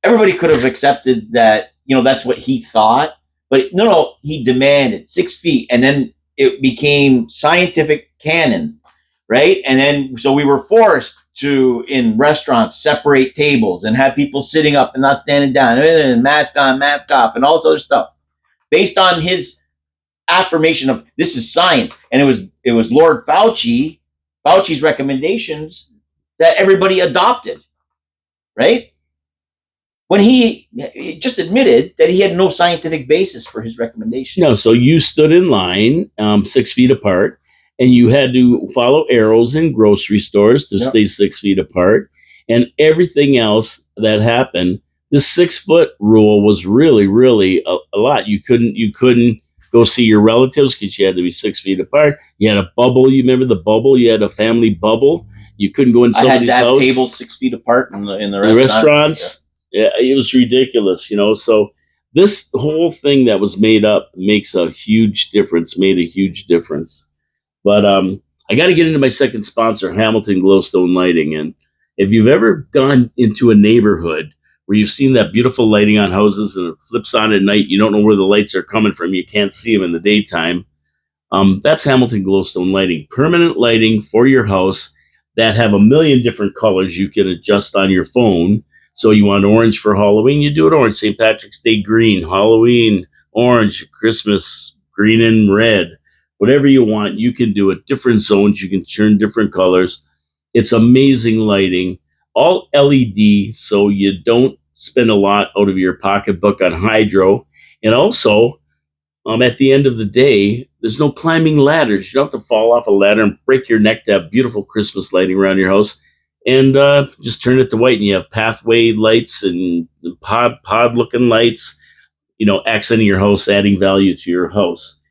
everybody could have accepted that, that's what he thought. But no, he demanded 6 feet, and then it became scientific canon, right? And then, so we were forced to, in restaurants, separate tables and have people sitting up and not standing down, and mask on, mask off, and all this other stuff, based on his affirmation of this is science. And it was Lord Fauci's recommendations that everybody adopted, right? When he just admitted that he had no scientific basis for his recommendation. No, so you stood in line 6 feet apart, and you had to follow arrows in grocery stores to stay 6 feet apart, and everything else that happened. This 6 foot rule was really, really a lot. You couldn't go see your relatives because you had to be 6 feet apart. You had a bubble. You remember the bubble? You had a family bubble. You couldn't go in I had somebody's to have house. tables 6 feet apart in the The restaurants. Yeah, it was ridiculous, So this whole thing that was made up makes a huge difference. Made a huge difference. But I got to get into my second sponsor, Hamilton Glowstone Lighting. And if you've ever gone into a neighborhood where you've seen that beautiful lighting on houses and it flips on at night, you don't know where the lights are coming from. You can't see them in the daytime. That's Hamilton Glowstone Lighting. Permanent lighting for your house that have a million different colors you can adjust on your phone. So you want orange for Halloween, you do it orange. St. Patrick's Day green, Halloween orange, Christmas green and red. Whatever you want, you can do it. Different zones, you can turn different colors. It's amazing lighting. All LED, so you don't spend a lot out of your pocketbook on hydro. And also, at the end of the day, there's no climbing ladders. You don't have to fall off a ladder and break your neck to have beautiful Christmas lighting around your house. And just turn it to white, and you have pathway lights and pod looking lights, accenting your house, adding value to your house.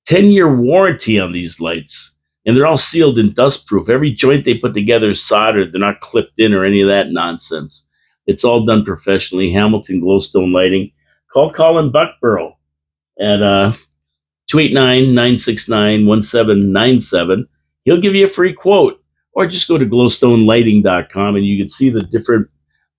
10-year warranty on these lights, and they're all sealed and dustproof. Every joint they put together is soldered. They're not clipped in or any of that nonsense. It's all done professionally. Hamilton Glowstone Lighting. Call Colin Buckborough at 289-969-1797. He'll give you a free quote. Or just go to glowstonelighting.com and you can see the different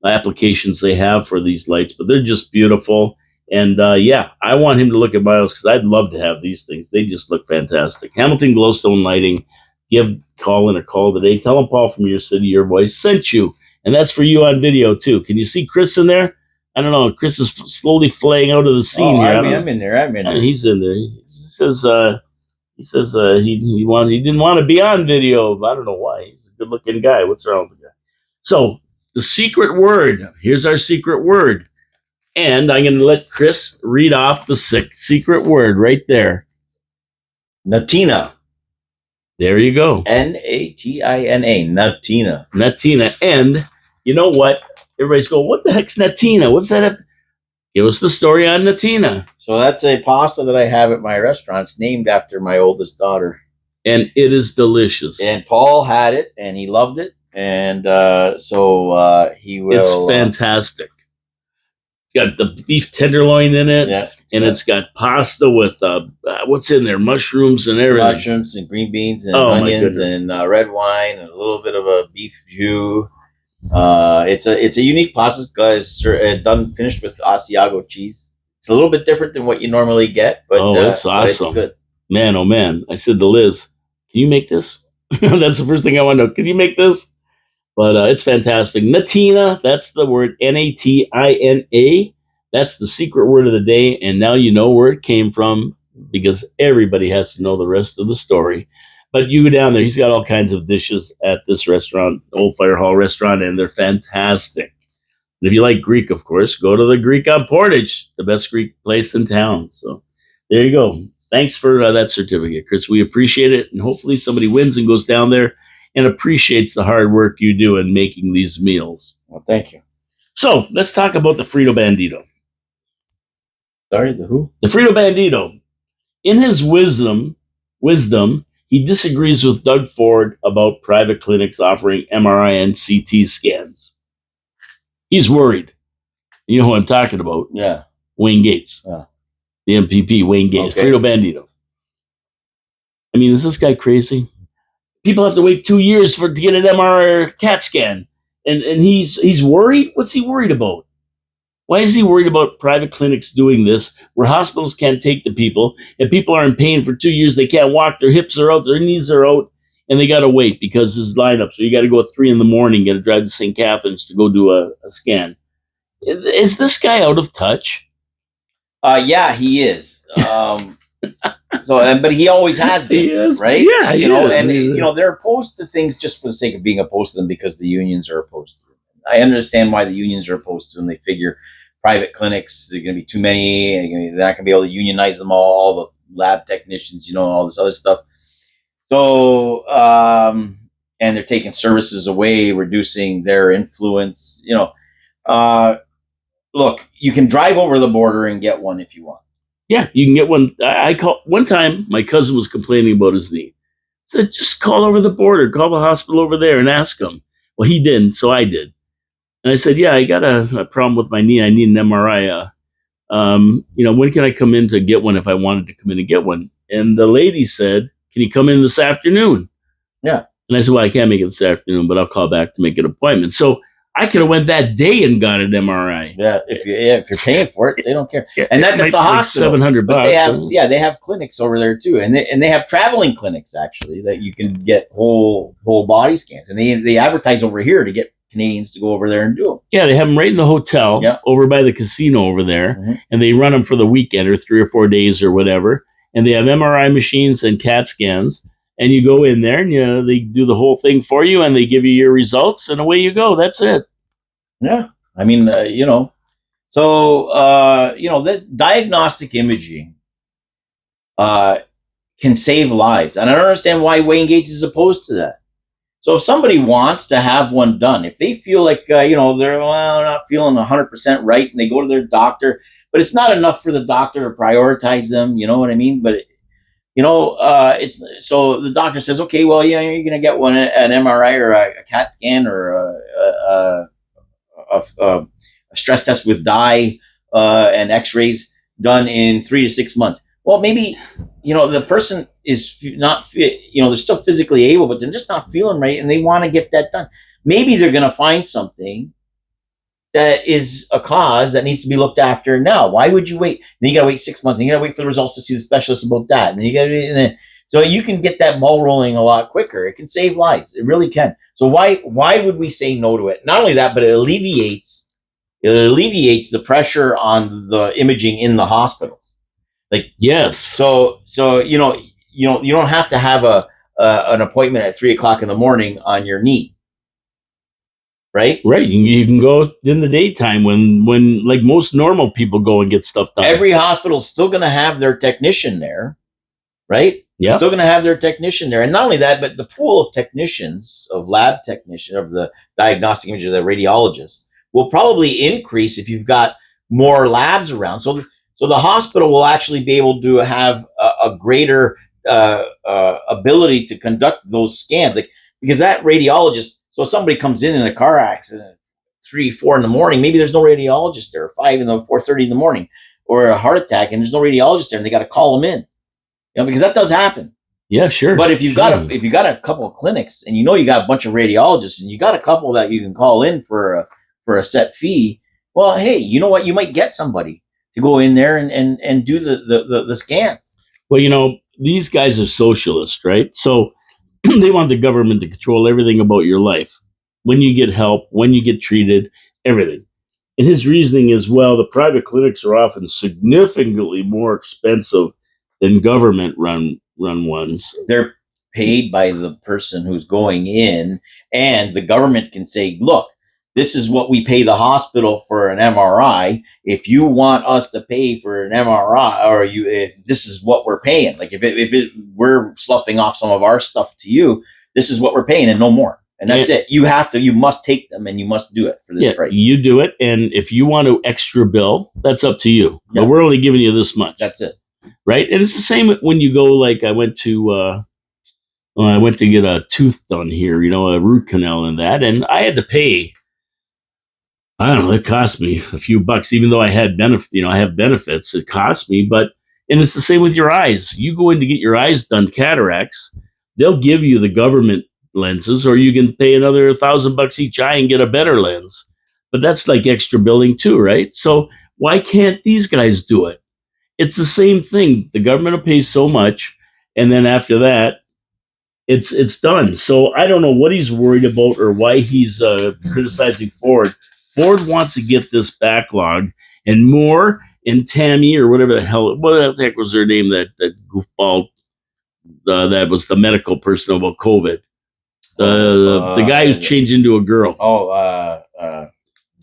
applications they have for these lights. But they're just beautiful. And I want him to look at my house because I'd love to have these things. They just look fantastic. Hamilton Glowstone Lighting. Give Colin a call today. Tell him Paul from your city, your voice sent you. And that's for you on video, too. Can you see Chris in there? I don't know. Chris is slowly flaying out of the scene here. I'm in there. He's in there. He says he didn't want to be on video. I don't know why. He's a good looking guy. What's wrong with the guy? So the secret word. Here's our secret word. And I'm going to let Chris read off the secret word right there. Natina. There you go. Natina. Natina. Natina. And you know what? Everybody's going, what the heck's Natina? What's that? Give us the story on Natina. So that's a pasta that I have at my restaurant. It's named after my oldest daughter. And it is delicious. And Paul had it, and he loved it. And he will... It's fantastic. It's got the beef tenderloin in it. Yeah. And it's got pasta with, what's in there? Mushrooms and everything. Mushrooms and green beans and onions and red wine and a little bit of a beef jus. It's a unique pasta because it's finished with Asiago cheese. It's a little bit different than what you normally get, but it's awesome. It's good. Man, oh man! I said to Liz, "Can you make this?" That's the first thing I want to know. Can you make this? But it's fantastic. Natina, that's the word. Natina. That's the secret word of the day, and now you know where it came from because everybody has to know the rest of the story. But you go down there, he's got all kinds of dishes at this restaurant, Old Fire Hall Restaurant, and they're fantastic. And if you like Greek, of course, go to the Greek on Portage, the best Greek place in town. So there you go. Thanks for that certificate, Chris. We appreciate it. And hopefully somebody wins and goes down there and appreciates the hard work you do in making these meals. Well, thank you. So let's talk about the Frito Bandito. Sorry, the who? The Frito Bandito. In his wisdom, he disagrees with Doug Ford about private clinics offering MRI and CT scans. He's worried. You know who I'm talking about? Yeah. Wayne Gates. Yeah. The MPP, Wayne Gates. Okay. Frito Bandito. I mean, is this guy crazy? People have to wait 2 years to get an MRI or CAT scan. And he's worried? What's he worried about? Why is he worried about private clinics doing this where hospitals can't take the people and people are in pain for 2 years? They can't walk. Their hips are out. Their knees are out. And they got to wait because this lineup. So you got to go at 3 a.m, got to drive to St. Catharines to go do a scan. Is this guy out of touch? Yeah, he is. But he always has been. He is, right? Yeah, they're opposed to things just for the sake of being opposed to them because the unions are opposed to them. I understand why the unions are opposed to them. They figure private clinics, there are going to be too many. They're not going to be able to unionize them all the lab technicians, all this other stuff. So, and they're taking services away, reducing their influence. Look, you can drive over the border and get one if you want. Yeah, you can get one. One time, my cousin was complaining about his knee. said, just call over the border, call the hospital over there and ask them. Well, he didn't, so I did. And I said, yeah, I got a problem with my knee. I need an MRI. When can I come in to get one if I wanted to come in and get one? And the lady said, can you come in this afternoon? Yeah. And I said, well, I can't make it this afternoon, but I'll call back to make an appointment. So I could have went that day and got an MRI. Yeah, if you're paying for it, they don't care. Yeah, And that's at the hospital. $700. But they have clinics over there too, and they have traveling clinics actually that you can get whole body scans, and they advertise over here to get Canadians to go over there and do them. Yeah, they have them right in the hotel over by the casino over there, and they run them for the weekend or 3 or 4 days or whatever. And they have MRI machines and CAT scans, and you go in there and they do the whole thing for you, and they give you your results, and away you go. That's it. Yeah, I mean, the diagnostic imaging can save lives, and I don't understand why Wayne Gates is opposed to that. So if somebody wants to have one done, if they feel like they're not feeling 100% right, and they go to their doctor, but it's not enough for the doctor to prioritize them, you know what I mean? But it's so the doctor says, okay, well, yeah, you're gonna get an MRI or a CAT scan or a stress test with dye and X-rays done in 3 to 6 months. Well, maybe the person is not they're still physically able, but they're just not feeling right, and they want to get that done. Maybe they're going to find something that is a cause that needs to be looked after now. Why would you wait? Then you got to wait 6 months, and you got to wait for the results to see the specialist about that, and then you got to. So you can get that ball rolling a lot quicker. It can save lives. It really can. So why would we say no to it? Not only that, but it alleviates the pressure on the imaging in the hospitals. Like, yes. So you don't have to have an appointment at 3:00 in the morning on your knee. Right? Right. You can go in the daytime when like most normal people go and get stuff done. Every hospital's still going to have their technician there, right? Yeah. Still going to have their technician there. And not only that, but the pool of technicians, of lab technicians, of the diagnostic imaging, the radiologists, will probably increase if you've got more labs around. So the hospital will actually be able to have a greater ability to conduct those scans. Like, because that radiologist, so if somebody comes in a car accident, 3, 4 in the morning, maybe there's no radiologist there, 4:30 in the morning, or a heart attack, and there's no radiologist there, and they got to call them in, because that does happen. Yeah, sure. But if you've got a couple of clinics, and you got a bunch of radiologists, and you got a couple that you can call in for a set fee, well, hey, you know what? You might get somebody to go in there and do the scans. Well, these guys are socialists, right? So they want the government to control everything about your life. When you get help, when you get treated, everything. And his reasoning is, well, the private clinics are often significantly more expensive than government-run ones. They're paid by the person who's going in, and the government can say, look, this is what we pay the hospital for an MRI. If you want us to pay for an MRI, this is what we're paying. Like if we're sloughing off some of our stuff to you, this is what we're paying and no more. And that's it. You must take them and you must do it for this price. You do it. And if you want to extra bill, that's up to you. Yeah. But we're only giving you this much. That's it. Right. And it's the same when you go, like I went to get a tooth done here, a root canal and that. And I had to pay, I don't know, it cost me a few bucks, even though I had I have benefits. It cost me, and it's the same with your eyes. You go in to get your eyes done, cataracts, they'll give you the government lenses, or you can pay another $1,000 each eye and get a better lens. But that's like extra billing too, right? So why can't these guys do it? It's the same thing. The government will pay so much, and then after that, it's done. So I don't know what he's worried about or why he's criticizing Ford. Ford wants to get this backlog, and Moore and Tammy, or whatever the heck was their name, that goofball, that was the medical person about COVID. The guy who's changed into a girl.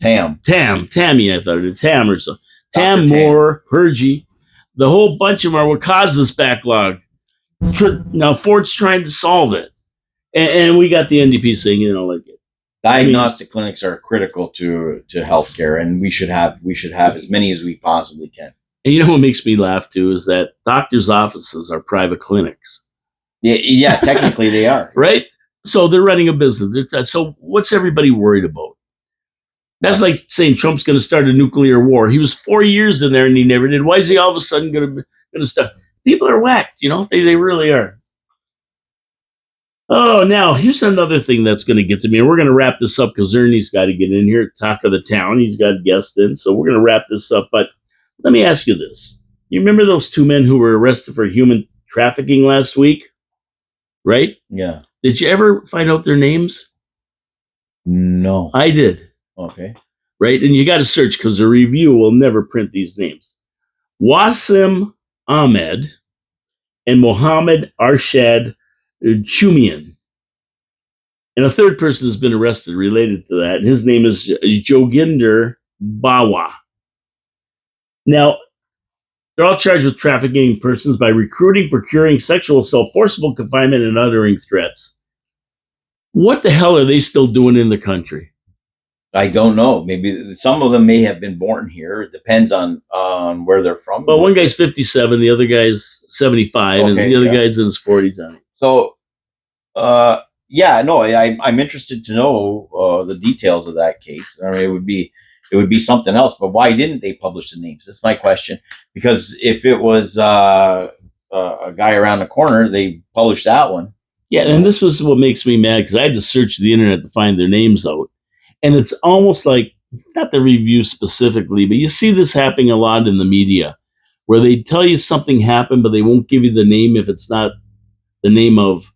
Tammy, I thought it, Tam or so. Tam, Moore, Hergy, the whole bunch of them are what caused this backlog. Now Ford's trying to solve it, and we got the NDP saying, like it. Diagnostic clinics are critical to healthcare, and we should have as many as we possibly can. And what makes me laugh too is that doctors' offices are private clinics. Yeah, technically they are. Right? So they're running a business. So what's everybody worried about? That's like saying Trump's going to start a nuclear war. He was 4 years in there and he never did. Why is he all of a sudden going to start? People are whacked, they really are. Oh, now here's another thing that's going to get to me. And we're going to wrap this up because Ernie's got to get in here. Talk of the town. He's got guests in. So we're going to wrap this up. But let me ask you this. You remember those 2 men who were arrested for human trafficking last week? Right? Yeah. Did you ever find out their names? No. I did. Okay. Right? And you got to search because the review will never print these names. Wasim Ahmed and Mohammed Arshad Chumian. And a third person has been arrested related to that. And his name is Joginder Bawa. Now, they're all charged with trafficking persons by recruiting, procuring sexual assault, forcible confinement, and uttering threats. What the hell are they still doing in the country? I don't know. Maybe some of them may have been born here. It depends on where they're from. Well, one guy's 57, the other guy's 75, and the other guy's in his 40s. So, I'm interested to know the details of that case. I mean, it would be something else. But why didn't they publish the names? That's my question. Because if it was a guy around the corner, they published that one. Yeah, and this was what makes me mad because I had to search the internet to find their names out. And it's almost like, not the review specifically, but you see this happening a lot in the media where they tell you something happened, but they won't give you the name if it's not the name of,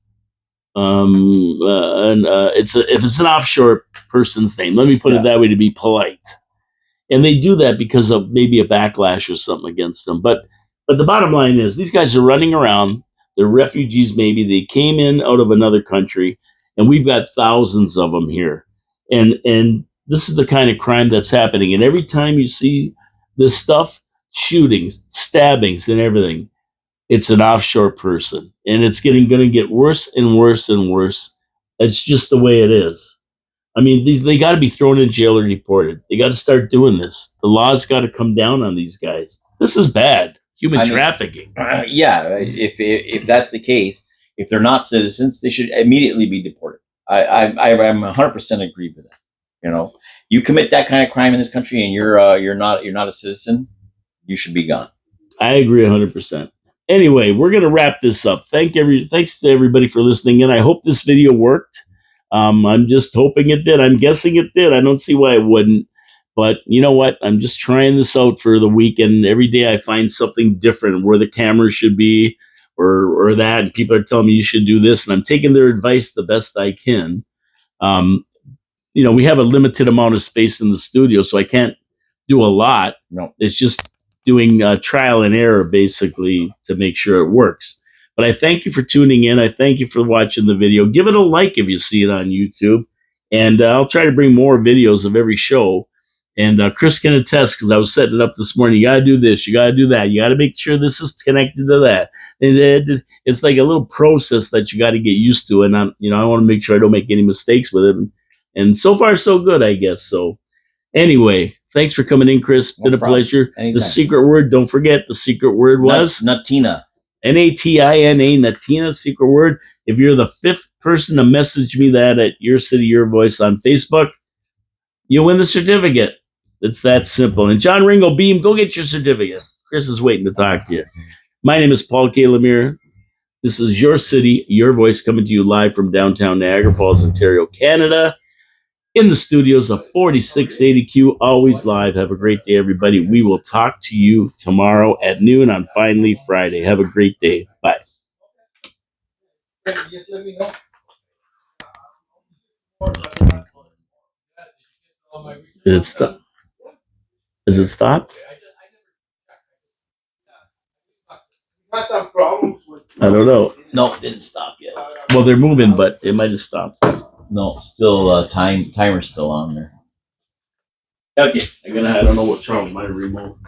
if it's an offshore person's name. Let me put it that way to be polite. And they do that because of maybe a backlash or something against them. But the bottom line is these guys are running around. They're refugees maybe. They came in out of another country, and we've got thousands of them here. And this is the kind of crime that's happening. And every time you see this stuff, shootings, stabbings, and everything, it's an offshore person. And it's going to get worse and worse and worse. It's just the way it is. I mean, they got to be thrown in jail or deported. They got to start doing this. The law's got to come down on these guys. This is bad. Human trafficking. If that's the case, if they're not citizens, they should immediately be deported. I'm 100% agree with that. You commit that kind of crime in this country and you're not a citizen, you should be gone. I agree 100%. Anyway, we're going to wrap this up. Thanks to everybody for listening in. I hope this video worked. I'm just hoping it did. I'm guessing it did. I don't see why it wouldn't. But you know what? I'm just trying this out for the weekend. Every day I find something different where the camera should be or that. And people are telling me you should do this. And I'm taking their advice the best I can. We have a limited amount of space in the studio, so I can't do a lot. No. It's just doing trial and error, basically, to make sure it works. But I thank you for tuning in. I thank you for watching the video. Give it a like if you see it on YouTube. And I'll try to bring more videos of every show. And Chris can attest because I was setting it up this morning. You got to do this. You got to do that. You got to make sure this is connected to that. And it's like a little process that you got to get used to. And I want to make sure I don't make any mistakes with it. And so far, so good, I guess. So anyway, thanks for coming in, Chris. Been a pleasure. Anytime. The secret word, don't forget, the secret word was Natina. Natina, Natina, secret word. If you're the 5th person to message me that at Your City, Your Voice on Facebook, you win the certificate. It's that simple. And John Ringo Beam, go get your certificate. Chris is waiting to talk to you. My name is Paul K. Lemire. This is Your City, Your Voice, coming to you live from downtown Niagara Falls, Ontario, Canada. In the studios of 4680Q, always live. Have a great day, everybody. We will talk to you tomorrow at noon on Finally Friday. Have a great day. Bye. Just let me know. Did it stop? Is it stopped? Got some problems with. I don't know. No, it didn't stop yet. Well, they're moving, but it might have stopped. No, still timer's still on there. Okay, I don't know what's wrong with my remote.